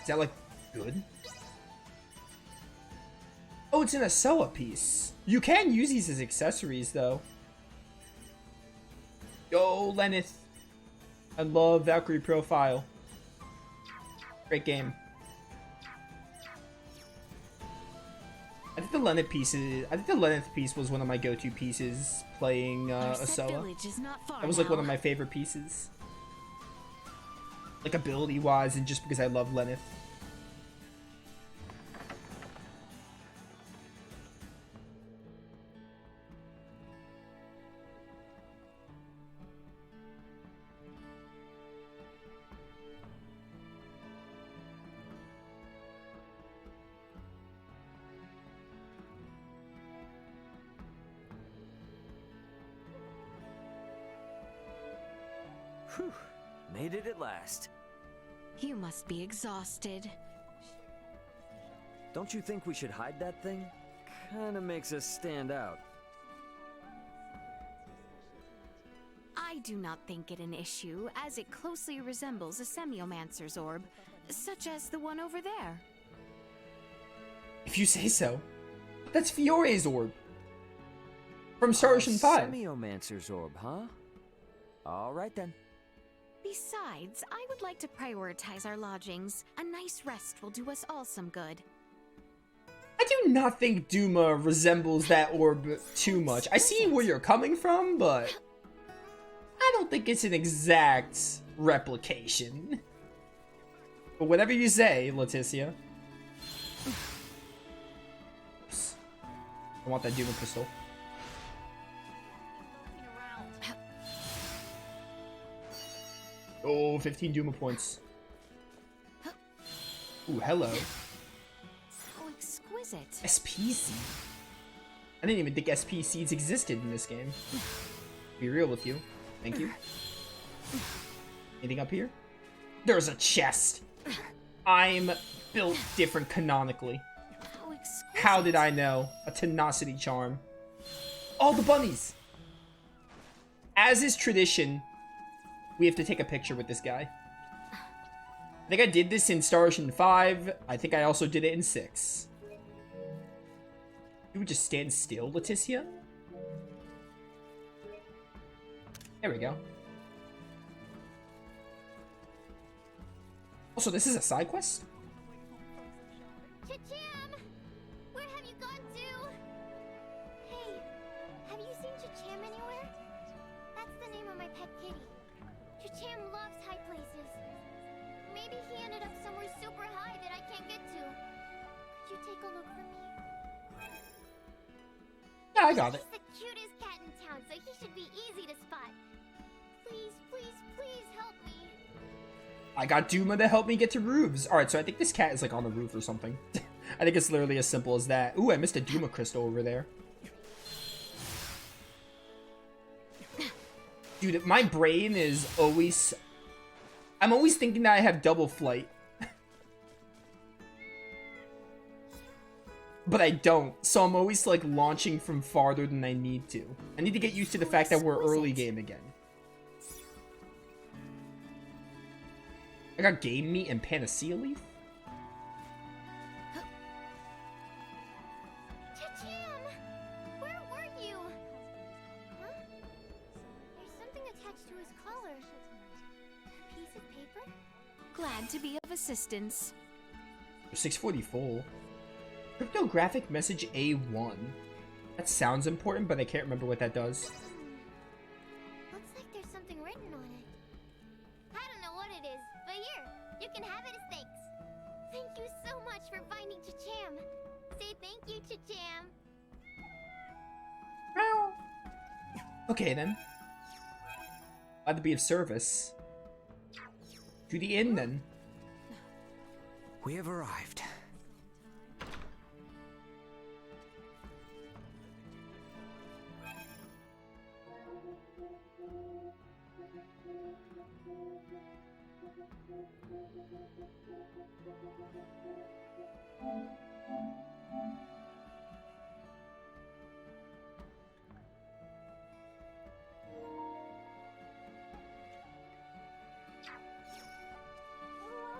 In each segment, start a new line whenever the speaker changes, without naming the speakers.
that, like, good? Oh, it's in a sew-up piece. You can use these as accessories, though. Yo, Lenneth. I love Valkyrie Profile. Great game. I think the Lenneth piece was one of my go-to pieces playing Asoa. That was like one of my favorite pieces. Like ability-wise, and just because I love Lenneth.
Whew, made it at last.
You must be exhausted.
Don't you think we should hide that thing? Kinda makes us stand out.
I do not think it an issue, as it closely resembles a Semiomancer's orb, such as the one over there.
If you say so. That's Fiore's orb. From Star Ocean 5.
Semiomancer's orb, huh? Alright then.
Besides, I would like to prioritize our lodgings. A nice rest will do us all some good.
I do not think Duma resembles that orb too much. I see where you're coming from, but I don't think it's an exact replication. But whatever you say, Laeticia. Oops. I want that Duma crystal. Oh, 15 Duma points. Ooh, hello.
How exquisite.
SP seed. I didn't even think SP seeds existed in this game. Be real with you. Thank you. Anything up here? There's a chest. I'm built different canonically. How did I know? A tenacity charm. All the bunnies. As is tradition, we have to take a picture with this guy. I think I did this in Star Ocean 5. I think I also did it in 6. You would just stand still, Laeticia? There we go. Also, this is a side quest?
Cha-Cham! Where have you gone to? Hey, have you seen Cha-Cham anywhere? That's the name of my pet kitty. Cha-Cham loves high places. Maybe he ended up somewhere super high that I can't get to. Could you take a look for me?
Yeah, I got it.
He's the cutest cat in town, so he should be easy to spot. Please, please, please help me.
I got Duma to help me get to roofs. Alright, so I think this cat is like on the roof or something. I think it's literally as simple as that. Ooh, I missed a Duma crystal over there. Dude, my brain is always... I'm always thinking that I have double flight. But I don't. So I'm always like launching from farther than I need to. I need to get used to the fact that we're early game again. I got game meat and panacea leaf?
Cha-Cham! Where were you? Huh? There's something attached to his collar. A piece of paper?
Glad to be of assistance.
644. Cryptographic message A1. That sounds important, but I can't remember what that does.
Looks like there's something written on it. I don't know what it is, but here, you can have it as thanks. Thank you so much for finding Cha-Cham. Say thank you, Cha-Cham.
Okay then. Glad to be of service. To the inn then.
We have arrived.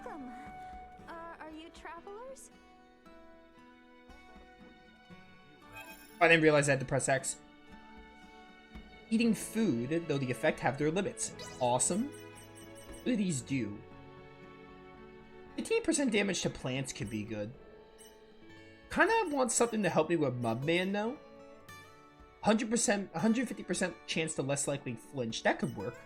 Welcome. Are
travelers?
I didn't realize I had to press X. Eating food, though the effect have their limits. Awesome. What do these do? 15% damage to plants could be good. Kinda want something to help me with Mudman though. 100%, 150% chance to less likely flinch. That could work.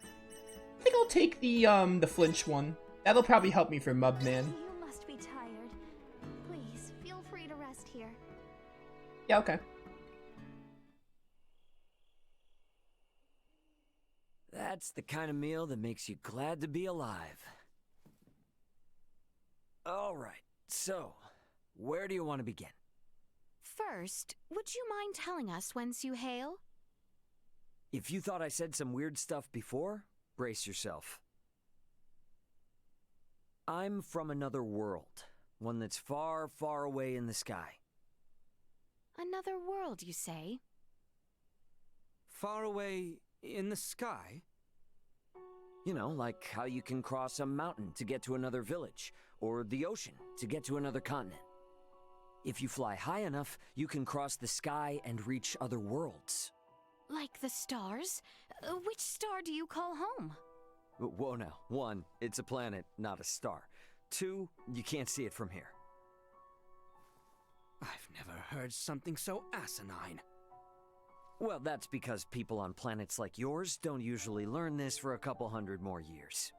I think I'll take the flinch one. That'll probably help me for Mudman.
You must be tired. Please, feel free to rest here.
Yeah, okay.
That's the kind of meal that makes you glad to be alive. Alright, so, where do you want to begin?
First, would you mind telling us whence you hail?
If you thought I said some weird stuff before, brace yourself. I'm from another world, one that's far, far away in the sky.
Another world, you say?
Far away in the sky?
You know, like how you can cross a mountain to get to another village, or the ocean to get to another continent. If you fly high enough, you can cross the sky and reach other worlds.
Like the stars? Which star do you call home?
Whoa now. 1, it's a planet, not a star. 2, you can't see it from here.
I've never heard something so asinine.
Well, that's because people on planets like yours don't usually learn this for a couple hundred more years.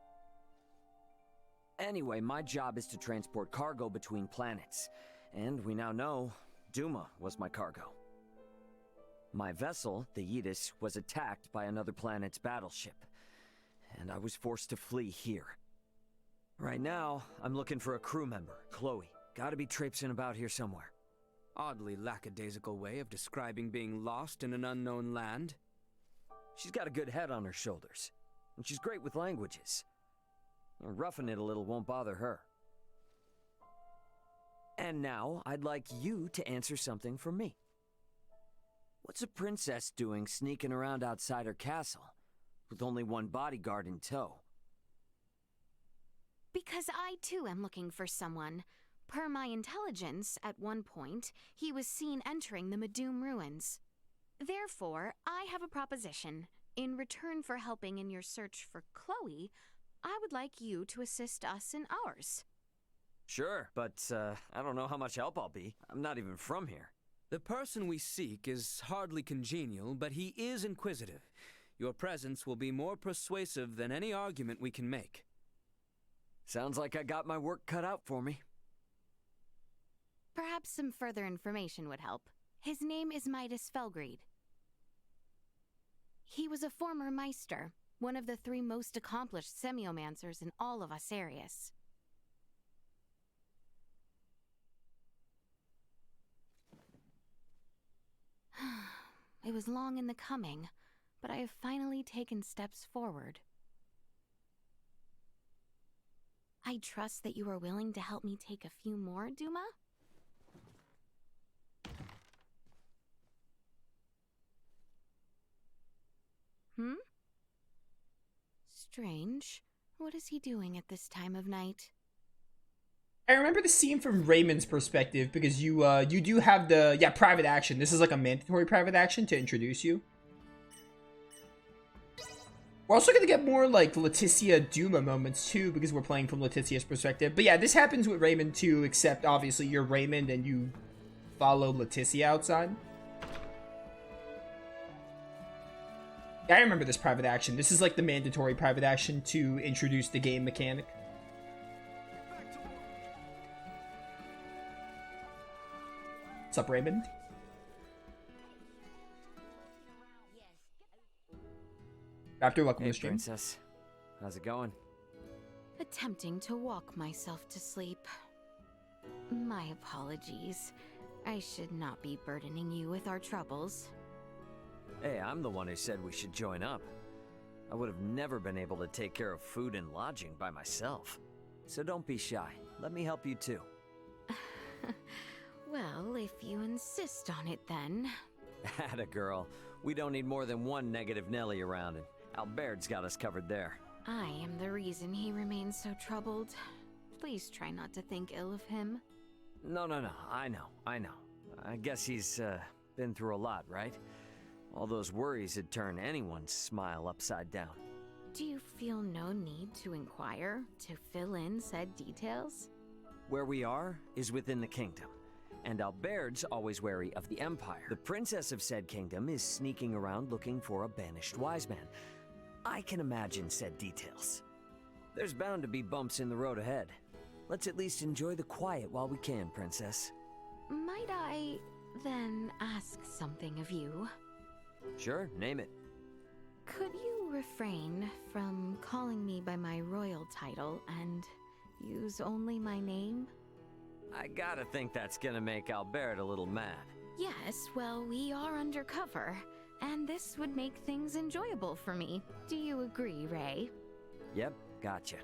Anyway, my job is to transport cargo between planets. And we now know Duma was my cargo. My vessel, the Yidis, was attacked by another planet's battleship. And I was forced to flee here. Right now, I'm looking for a crew member, Chloe. Gotta be traipsing about here somewhere.
Oddly lackadaisical way of describing being lost in an unknown land.
She's got a good head on her shoulders. And she's great with languages. Roughing it a little won't bother her. And now, I'd like you to answer something for me. What's a princess doing sneaking around outside her castle, with only one bodyguard in tow?
Because I too am looking for someone. Per my intelligence, at one point, he was seen entering the Medum ruins. Therefore, I have a proposition. In return for helping in your search for Chloe, I would like you to assist us in ours.
Sure, but I don't know how much help I'll be. I'm not even from here.
The person we seek is hardly congenial, but he is inquisitive. Your presence will be more persuasive than any argument we can make.
Sounds like I got my work cut out for me.
Perhaps some further information would help. His name is Midas Felgreed. He was a former Meister, one of the 3 most accomplished semiomancers in all of Asarius. It was long in the coming, but I have finally taken steps forward. I trust that you are willing to help me take a few more, Duma? Strange. What is he doing at this time of night?
I remember the scene from Raymond's perspective because you do have the private action. This is like a mandatory private action to introduce you. We're also gonna get more like Laeticia Duma moments too because we're playing from Laeticia's perspective. But yeah, this happens with Raymond too, except obviously you're Raymond and you follow Laeticia outside. Yeah, I remember this private action. This is like the mandatory private action to introduce the game mechanic. What's up, Raymond? Raptor, welcome to
Hey,
the stream.
princess. How's it going?
Attempting to walk myself to sleep. My apologies. I should not be burdening you with our troubles.
Hey, I'm the one who said we should join up. I would have never been able to take care of food and lodging by myself. So don't be shy. Let me help you too.
Well, if you insist on it then.
Atta girl. We don't need more than one negative Nelly around, and Albert's got us covered there.
I am the reason he remains so troubled. Please try not to think ill of him.
No, I know. I guess he's, been through a lot, right? All those worries had turned anyone's smile upside down.
Do you feel no need to inquire, to fill in said details?
Where we are is within the kingdom, and Albert's always wary of the Empire. The princess of said kingdom is sneaking around looking for a banished wise man. I can imagine said details. There's bound to be bumps in the road ahead. Let's at least enjoy the quiet while we can, princess.
Might I, then, ask something of you?
Sure, name it.
Could you refrain from calling me by my royal title and use only my name?
I gotta think that's gonna make Albert a little mad.
Yes, well, we are undercover, and this would make things enjoyable for me. Do you agree, Ray?
Yep, gotcha.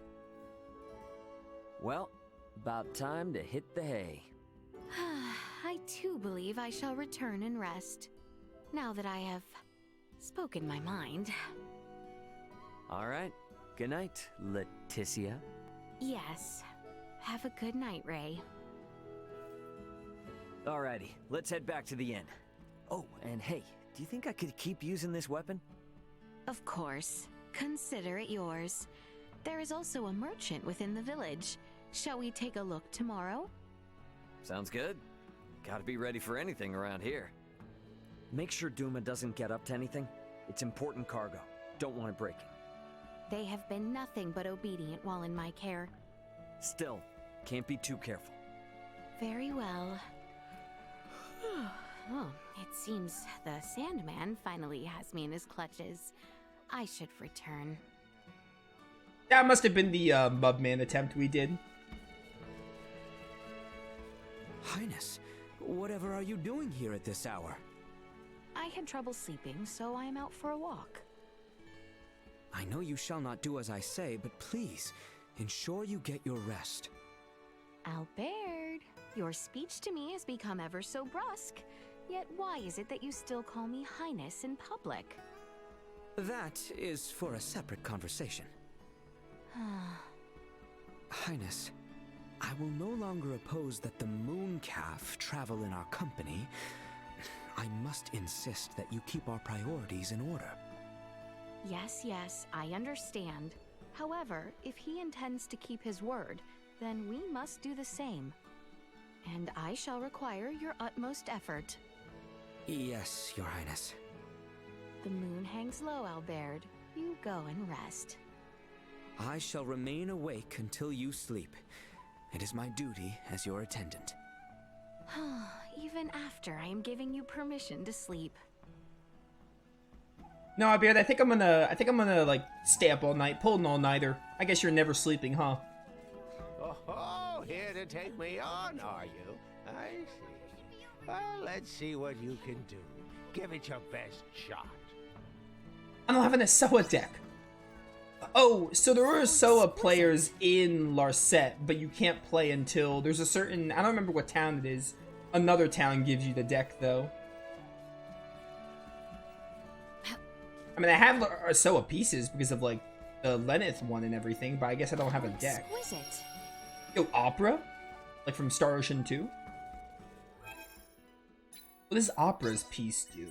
Well, about time to hit the hay.
I too believe I shall return and rest, now that I have spoken my mind.
All right. Good night, Laeticia.
Yes. Have a good night, Ray.
Alrighty, let's head back to the inn. Oh, and hey, do you think I could keep using this weapon?
Of course. Consider it yours. There is also a merchant within the village. Shall we take a look tomorrow?
Sounds good. Gotta be ready for anything around here. Make sure Duma doesn't get up to anything. It's important cargo. Don't want it breaking.
They have been nothing but obedient while in my care.
Still, can't be too careful.
Very well. Oh, it seems the Sandman finally has me in his clutches. I should return.
That must have been the Mubman attempt we did.
Highness, whatever are you doing here at this hour?
I had trouble sleeping, so I am out for a walk.
I know you shall not do as I say, but please, ensure you get your rest.
Albert, your speech to me has become ever so brusque. Yet why is it that you still call me Highness in public?
That is for a separate conversation. Highness, I will no longer oppose that the Mooncalf travel in our company. I must insist that you keep our priorities in order.
Yes, I understand. However, if he intends to keep his word, then we must do the same. And I shall require your utmost effort.
Yes, Your Highness.
The moon hangs low, Albert. You go and rest.
I shall remain awake until you sleep. It is my duty as your attendant.
Even after I am giving you permission to sleep.
No, Albert, I think I'm gonna like stay up all night, pull an all-nighter. I guess you're never sleeping, huh?
Oh, here to take me on, are you? I see. Well, let's see what you can do. Give it your best shot.
I don't have an Asoa deck. Oh, so there are Asoa players in Larset, but you can't play until there's a certain, I don't remember what town it is. Another town gives you the deck, though. I mean, I have Asoa pieces because of, like, the Lenneth one and everything, but I guess I don't have a deck.
Exquisite.
Yo, Opera? Like from Star Ocean 2? What does Opera's piece do?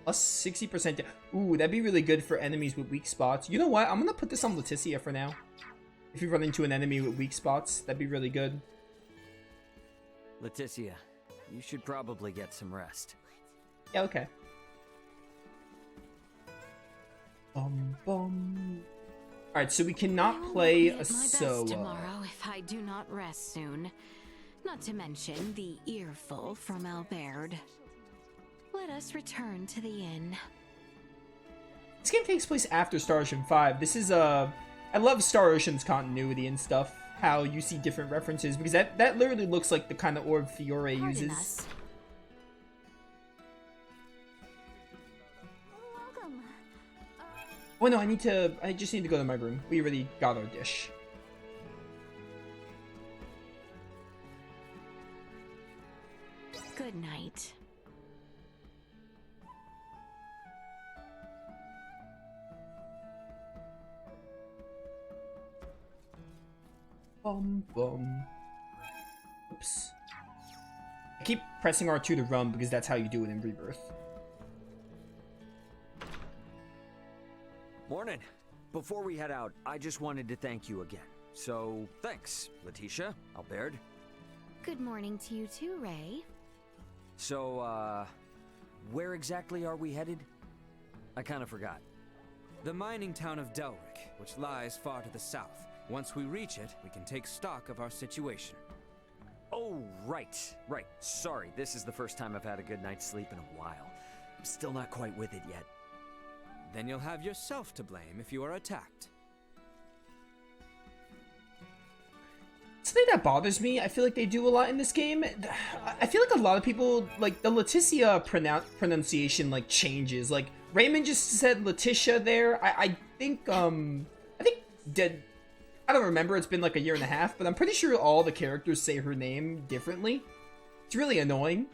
Plus 60%. Ooh, that'd be really good for enemies with weak spots. You know what? I'm gonna put this on Laeticia for now. If you run into an enemy with weak spots, that'd be really good.
Laeticia, you should probably get some rest.
Yeah, okay. Alright, so we cannot play
I will not be at my best
Asoa.
tomorrow if I do not rest soon. Not to mention the earful from Albert. Let us return to the inn.
This game takes place after Star Ocean 5. This is, I love Star Ocean's continuity and stuff. How you see different references, because that literally looks like the kind of orb Fiore
Pardon
uses.
us.
Welcome.
Oh no, I just need to go to my room. We already got our dish.
Good night.
Bum. Oops. I keep pressing R2 to run because that's how you do it in Rebirth.
Morning. Before we head out, I just wanted to thank you again. So, thanks, Laeticia, Albert.
Good morning to you too, Ray.
So, where exactly are we headed? I kind of forgot.
The mining town of Delric, which lies far to the south. Once we reach it, we can take stock of our situation.
Oh, right. Sorry, this is the first time I've had a good night's sleep in a while. I'm still not quite with it yet.
Then you'll have yourself to blame if you are attacked.
Something that bothers me, I feel like they do a lot in this game. I feel like a lot of people, like, the Laeticia pronunciation, like, changes. Like, Raymond just said Laeticia there. I think I don't remember, it's been like a year and a half, but I'm pretty sure all the characters say her name differently. It's really annoying.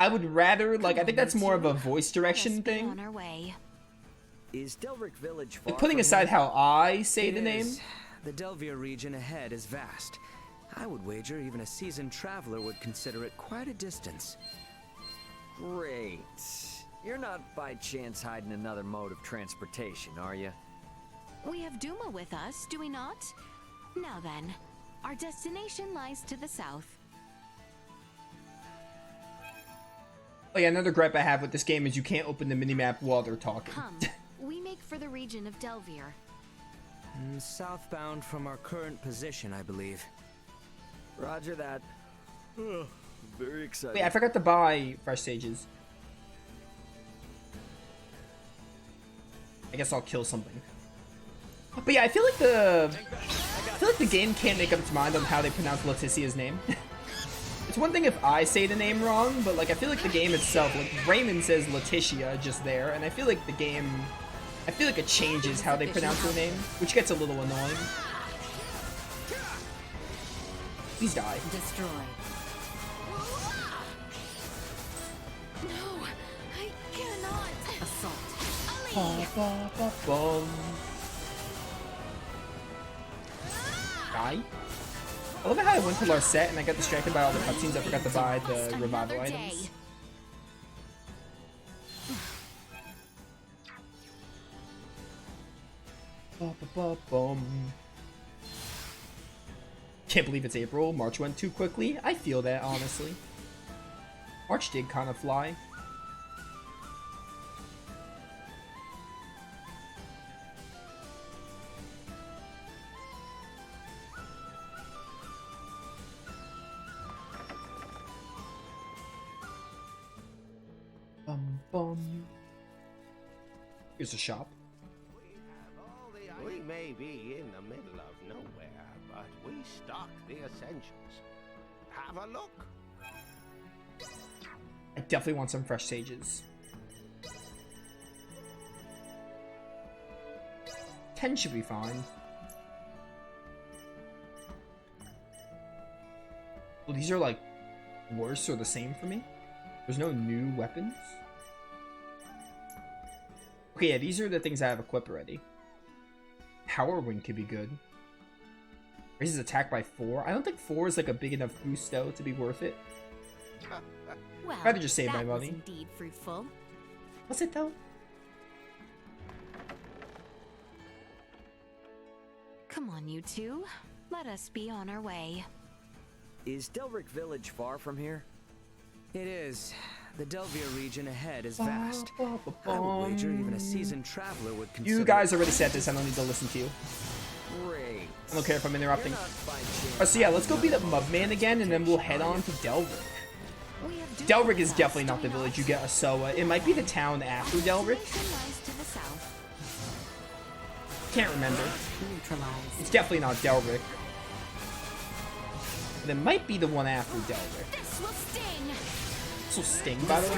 I would rather, like, I think that's more of a voice direction thing.
On our way.
Is Delric Village far
Like, putting
from
aside
here?
how I say the name.
The Delvia region ahead is vast. I would wager even a seasoned traveler would consider it quite a distance.
Great. You're not by chance hiding another mode of transportation, are you?
We have Duma with us, do we not? Now then, our destination lies to the south.
Oh yeah, another gripe I have with this game is you can't open the minimap while they're talking.
Come, we make for the region of Delvir.
Southbound from our current position, I believe.
Roger that. Very excited.
Wait, I forgot to buy fresh sages. I guess I'll kill something. But yeah, I feel like the game can't make up its mind on how they pronounce Laeticia's name. It's one thing if I say the name wrong, but like I feel like the game itself, like Raymond says Laeticia just there, and I feel like the game, I feel like it changes how they pronounce her name, which gets a little annoying. Please die.
Destroy. No, I cannot. Assault.
Ba-ba-ba-bum. Die? I love how I went to Larset and I got distracted by all the cutscenes. I forgot to buy the revival items. Ba-ba-ba-bum. Can't believe it's April. March went too quickly. I feel that, honestly. March did kind of fly. Here's a shop.
We may be in the middle of nowhere, but we stock the essentials. Have a look.
I definitely want some fresh sages. 10 should be fine. Well, these are like worse or the same for me. There's no new weapons. Okay, yeah, these are the things I have equipped already. Power Wing could be good. Raises attack by 4. I don't think 4 is like a big enough boost though to be worth it.
Well,
I'd rather just save my
that was
money.
indeed fruitful.
Was it though?
Come on, you two. Let us be on our way.
Is Delric Village far from here?
It is. The Delvia region ahead is vast. I would wager even a seasoned traveler would consider.
You guys already said this. I don't need to listen to you.
Great.
I don't care if I'm interrupting.
You're not by chance
Alright, so yeah, let's go beat up Mudman again, and then we'll head on to Delric.
We have Duma
Delric
with
is
us,
definitely
do
not the
we
village you get Asoa. It might be the town after Delric.
Destination lies to the south.
Can't remember.
Neutralized.
It's definitely not Delric. But it might be the one after Delric.
This will sting.
This will sting, by the way.